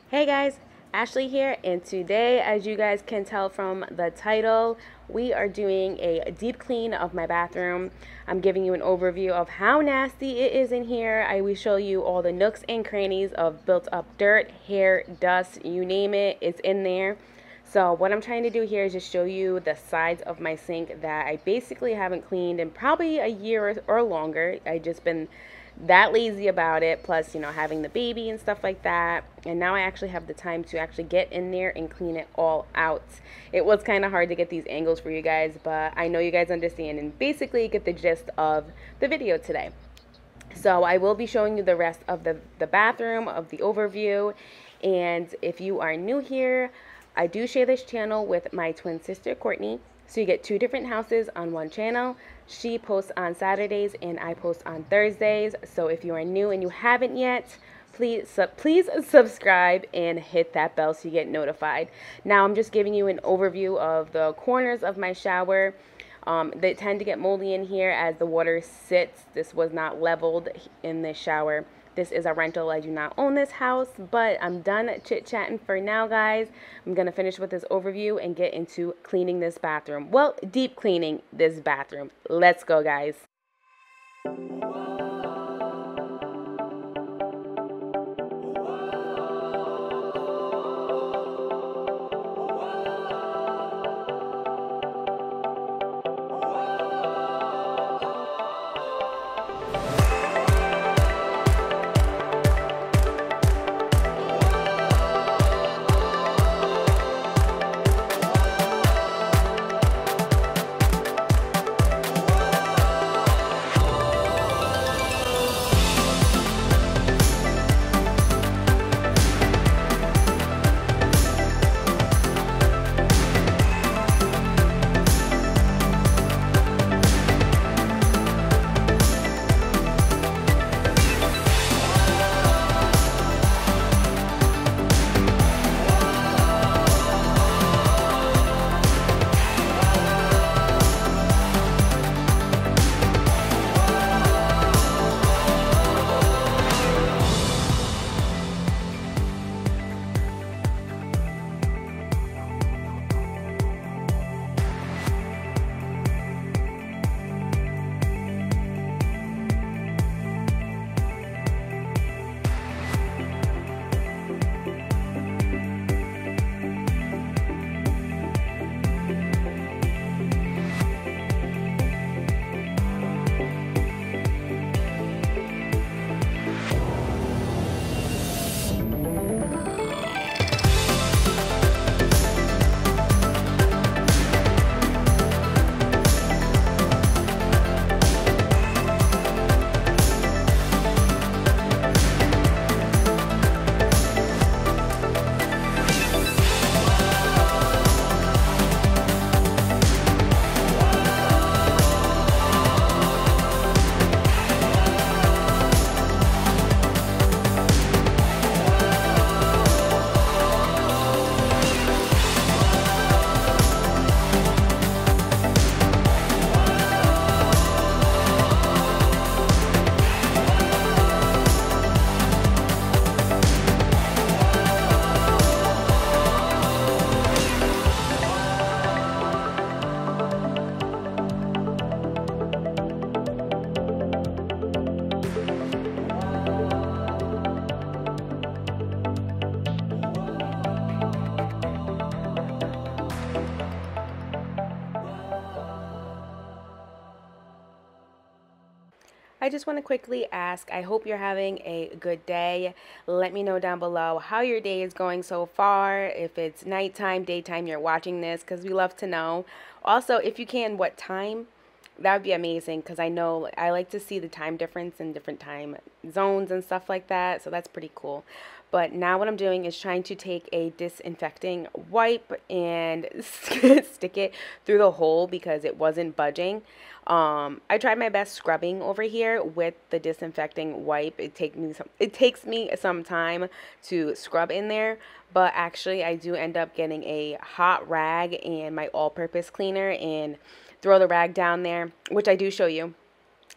Hey guys, Ashley here, and today, as you guys can tell from the title, we are doing a deep clean of my bathroom. I'm giving you an overview of how nasty it is in here. I will show you all the nooks and crannies of built up dirt, hair, dust, you name it, it's in there. So what I'm trying to do here is just show you the sides of my sink that I basically haven't cleaned in probably a year or longer. I just been that lazy about it, plus having the baby and stuff like that, and now I actually have the time to actually get in there and clean it all out. It was kind of hard to get these angles for you guys, but I know you guys understand and basically get the gist of the video today. So I will be showing you the rest of the bathroom, of the overview. And if you are new here, I do share this channel with my twin sister, Courtney. So you get two different houses on one channel. She posts on Saturdays and I post on Thursdays. So if you are new and you haven't yet, please subscribe and hit that bell so you get notified. Now I'm just giving you an overview of the corners of my shower. They tend to get moldy in here as the water sits. This was not leveled in this shower. This is a rental. I do not own this house, but I'm done chit-chatting for now, guys. I'm going to finish with this overview and get into cleaning this bathroom. Well, deep cleaning this bathroom. Let's go, guys. I just want to quickly ask, I hope you're having a good day. Let me know down below how your day is going so far, if it's nighttime, daytime you're watching this, because we love to know. Also, if you can, what time, that would be amazing, because I know I like to see the time difference in different time zones and stuff like that, so that's pretty cool. But now what I'm doing is trying to take a disinfecting wipe and stick it through the hole because it wasn't budging. I tried my best scrubbing over here with the disinfecting wipe. It takes me some time to scrub in there, but actually I do end up getting a hot rag and my all-purpose cleaner and throw the rag down there, which I do show you,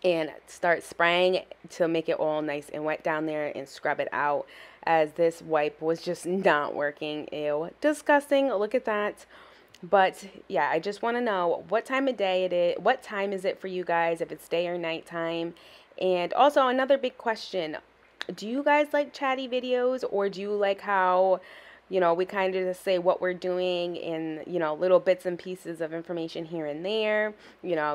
and start spraying to make it all nice and wet down there and scrub it out as this wipe was just not working. Ew, disgusting. Look at that. But yeah, I just want to know what time of day it is. What time is it for you guys, if it's day or night time? And also another big question, do you guys like chatty videos, or do you like how, we kind of just say what we're doing in, little bits and pieces of information here and there,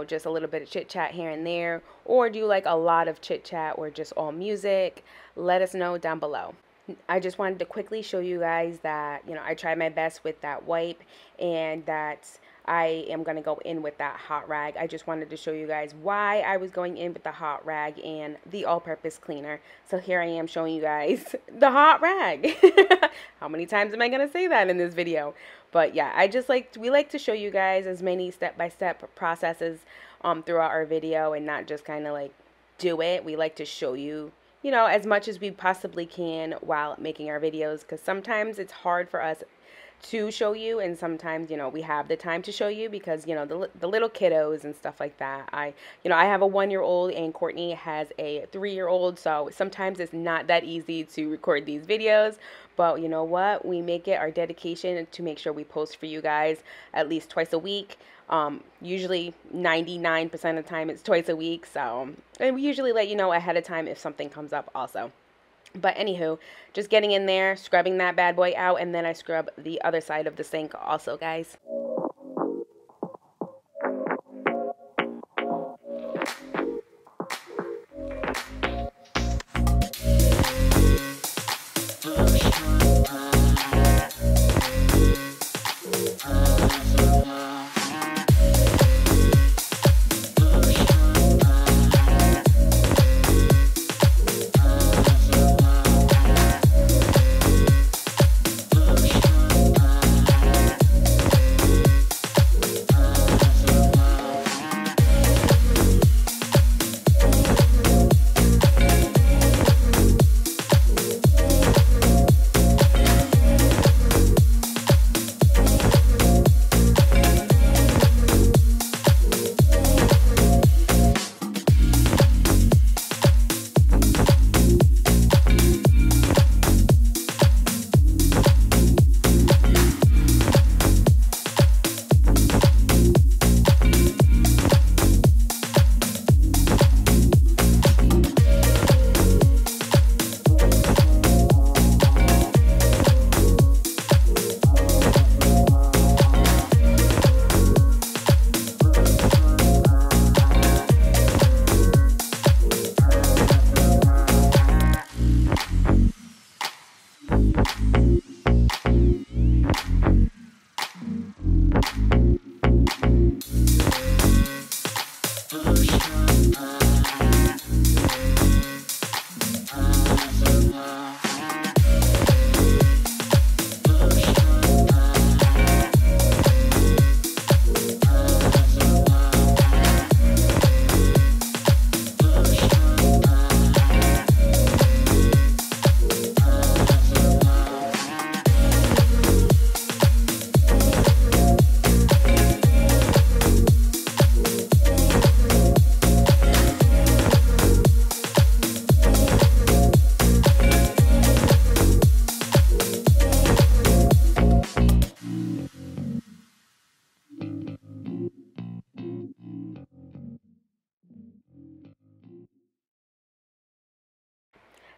just a little bit of chit chat here and there? Or do you like a lot of chit chat or just all music? Let us know down below. I just wanted to quickly show you guys that, I tried my best with that wipe, and that I am going to go in with that hot rag. I just wanted to show you guys why I was going in with the hot rag and the all-purpose cleaner. So here I am showing you guys the hot rag. How many times am I going to say that in this video? But yeah, we like to show you guys as many step-by-step processes throughout our video, and not just kind of like do it. We like to show you, as much as we possibly can while making our videos, because sometimes it's hard for us to show you, and sometimes, we have the time to show you because, the little kiddos and stuff like that. I have a 1-year-old, and Courtney has a 3-year-old, so sometimes it's not that easy to record these videos. But you know what? We make it our dedication to make sure we post for you guys at least twice a week. Usually 99% of the time it's twice a week. So, and we usually let you know ahead of time if something comes up also. But anywho, just getting in there, scrubbing that bad boy out, and then I scrub the other side of the sink also, guys.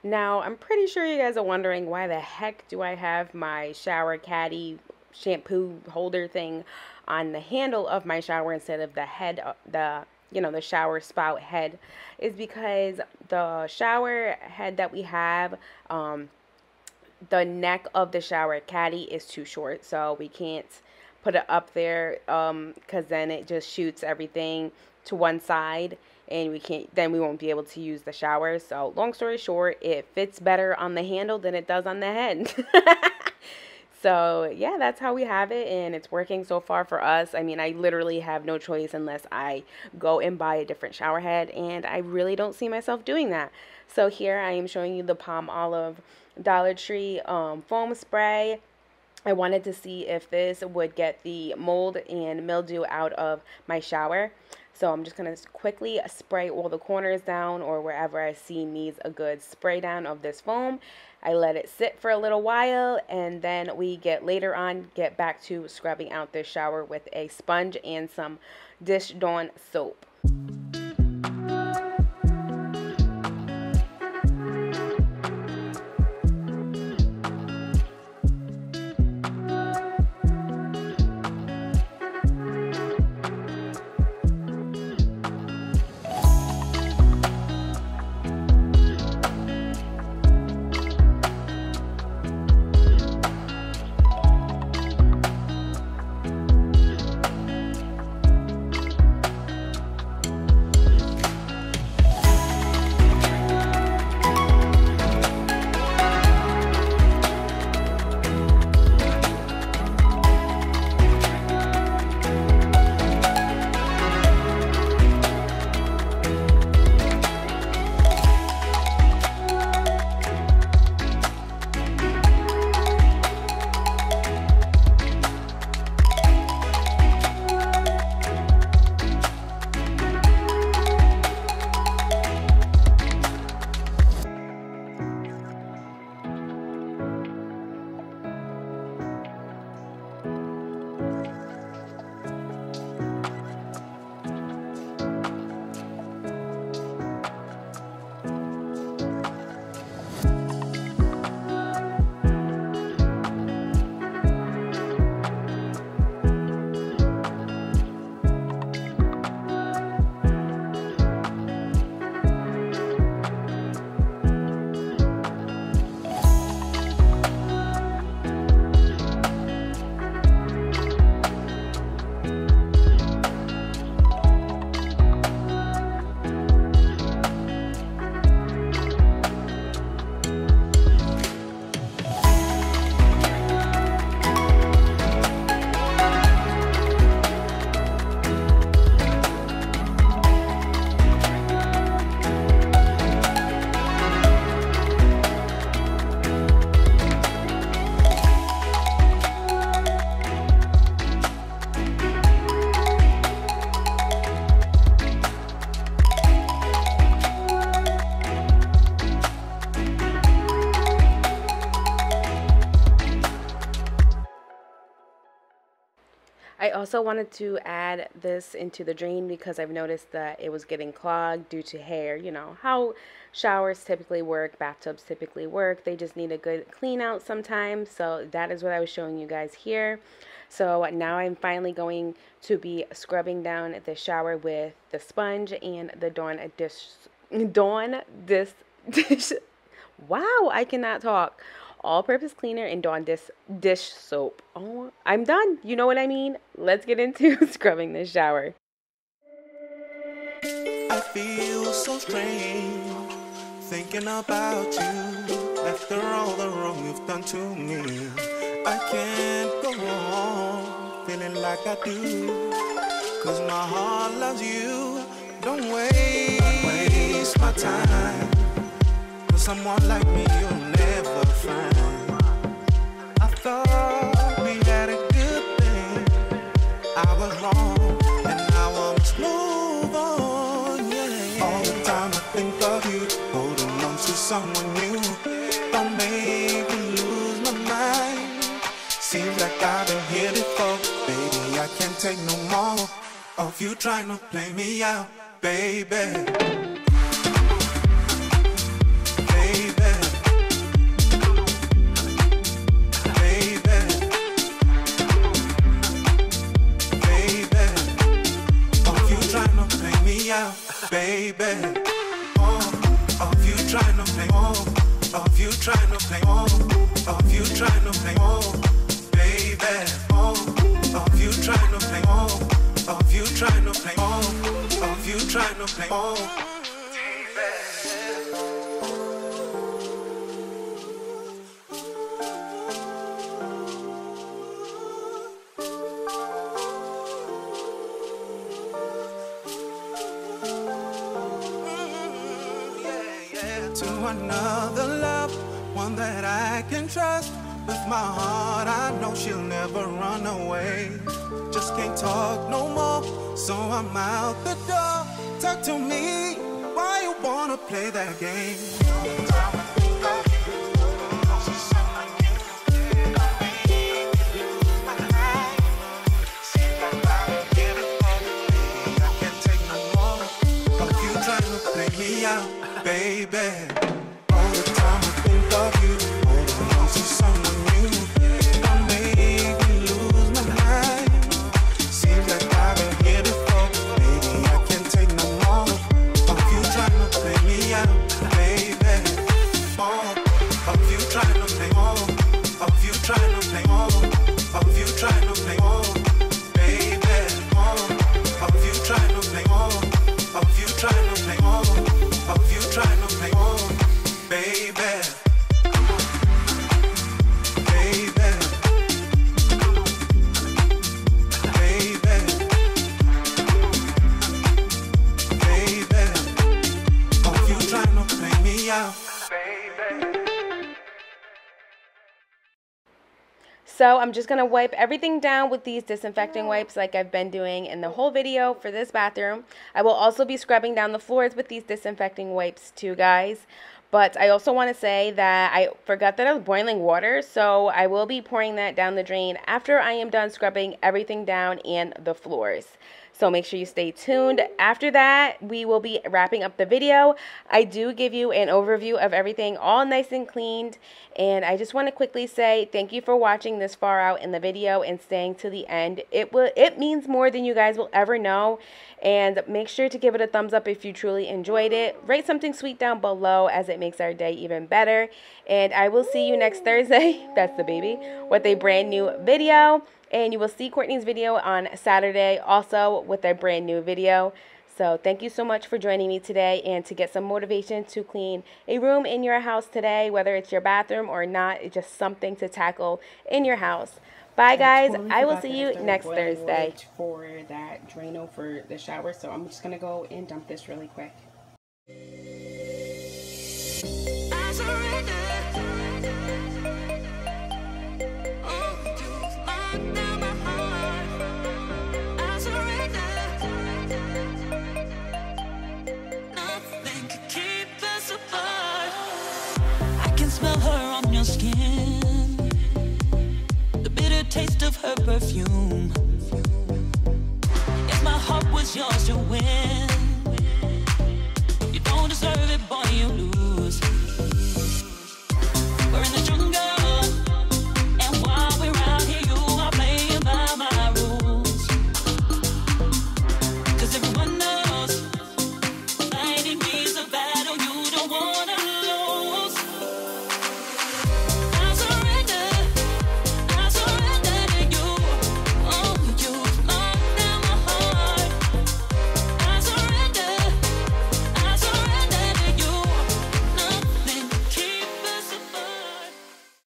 Now, I'm pretty sure you guys are wondering, why the heck do I have my shower caddy shampoo holder thing on the handle of my shower instead of the head, the shower spout head? Is because the shower head that we have, the neck of the shower caddy is too short, so we can't put it up there, because then it just shoots everything to one side, and we won't be able to use the shower. So long story short, it fits better on the handle than it does on the head. So yeah, that's how we have it, and it's working so far for us. I mean, I literally have no choice unless I go and buy a different shower head, and I really don't see myself doing that. So here I am showing you the Palmolive Dollar Tree foam spray. I wanted to see if this would get the mold and mildew out of my shower. So I'm just going to quickly spray all the corners down, or wherever I see needs a good spray down of this foam. I let it sit for a little while, and then we get back to scrubbing out this shower with a sponge and some Dish Dawn soap. I also wanted to add this into the drain because I've noticed that it was getting clogged due to hair. You know how showers typically work, bathtubs typically work. They just need a good clean out sometimes. So that is what I was showing you guys here. So now I'm finally going to be scrubbing down the shower with the sponge and the Dawn dish. Wow, I cannot talk. All-purpose cleaner and Dawn dish soap. Oh, I'm done. You know what I mean? Let's get into scrubbing this shower. I feel so strange thinking about you after all the wrong you've done to me. I can't go on feeling like I do, 'cause my heart loves you. Don't waste my time, 'cause someone like me you'll never find. I thought we had a good thing. I was wrong, and now I must move on, yeah. All the time I think of you, holding on to someone new. Don't make me lose my mind. Seems like I've been here before. Baby, I can't take no more of you trying to play me out, baby. Baby, of you trying to play, of you trying to play, of you trying to play, baby, of you trying to play, of you trying to play, of you trying to play, to another love, one that I can trust, With my heart, I know she'll never run away. Just can't talk no more, so I'm out the door. Talk to me, why you wanna play that game? Baby, all the time I think of you, holding on to someone new. Don't make me lose my mind. Seems like I've been here before. Baby, I can't take no more of you trying to play me out. Baby, more of you trying to play more, of you trying to play more, of you trying to play more. Baby, more of you trying to play more, of you trying to play more. Of you trying to play more, baby, baby, baby, baby. Of you trying to play me out, baby. So I'm just going to wipe everything down with these disinfecting wipes like I've been doing in the whole video for this bathroom. I will also be scrubbing down the floors with these disinfecting wipes too, guys. But I also want to say that I forgot that I was boiling water, so I will be pouring that down the drain after I am done scrubbing everything down and the floors. So make sure you stay tuned. After that, we will be wrapping up the video. I do give you an overview of everything all nice and cleaned. And I just want to quickly say thank you for watching this far out in the video and staying to the end. It means more than you guys will ever know. And make sure to give it a thumbs up if you truly enjoyed it. Write something sweet down below as it makes our day even better. And I will see you next Thursday, that's the baby, with a brand new video. And you will see Courtney's video on Saturday also with a brand new video. So thank you so much for joining me today, and to get some motivation to clean a room in your house today, whether it's your bathroom or not, it's just something to tackle in your house. Bye guys, I will see you next Thursday. For that Drano for the shower, so I'm just gonna go and dump this really quick. Smell her on your skin, the bitter taste of her perfume. If my heart was yours to win, you don't deserve it, boy, you lose.